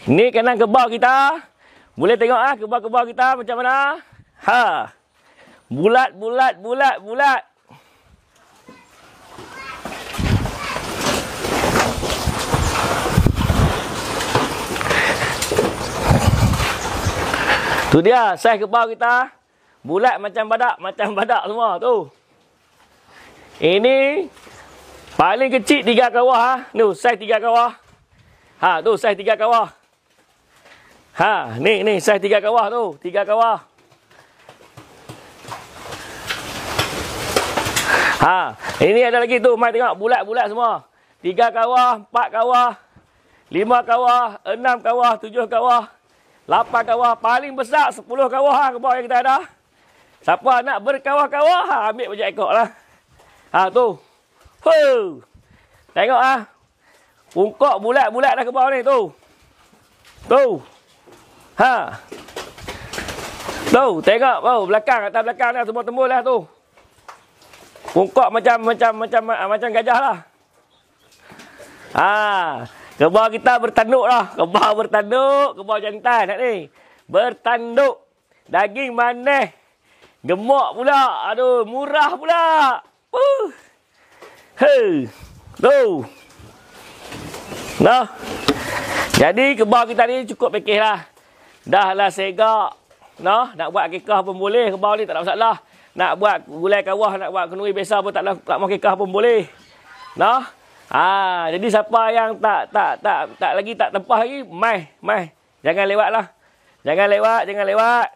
Ni kandang kebau kita. Boleh tengok kebau-kebau kita macam mana? Ha. Bulat. Tu dia saiz kebau kita. Bulat macam badak semua tu. Ini paling kecil 3 kawah Tu saiz 3 kawah. Tu saiz 3 kawah. Ni saiz 3 kawah tu, 3 kawah. Ini ada lagi tu, mai tengok bulat-bulat semua. 3 kawah, 4 kawah, 5 kawah, 6 kawah, 7 kawah, 8 kawah, paling besar 10 kawah kebau yang kita ada. Siapa nak berkawah-kawah, ambil bajak ekor lah. Tu. Tengok Ungkok bulat-bulat dah kebau ni tu. Tu. Tu, tengok belakang, atas belakang dah semua tembul lah tu. Ungkok macam gajah lah. Kebau kita bertanduk lah. Kebau jantan ni. Bertanduk. Daging manis. Gemuk pula. Aduh, murah pula. Tu. Nah. Jadi kebau kita ni cukup pekeh lah. Dah lah segak. Nak buat kekah pun boleh. Kebau ni tak ada masalah. Nak buat gulai kawah, nak buat kenuri biasa pun tak mau kekah pun boleh. Jadi siapa yang tak lagi tak tempah lagi, mai. Jangan lewat lah. Jangan lewat.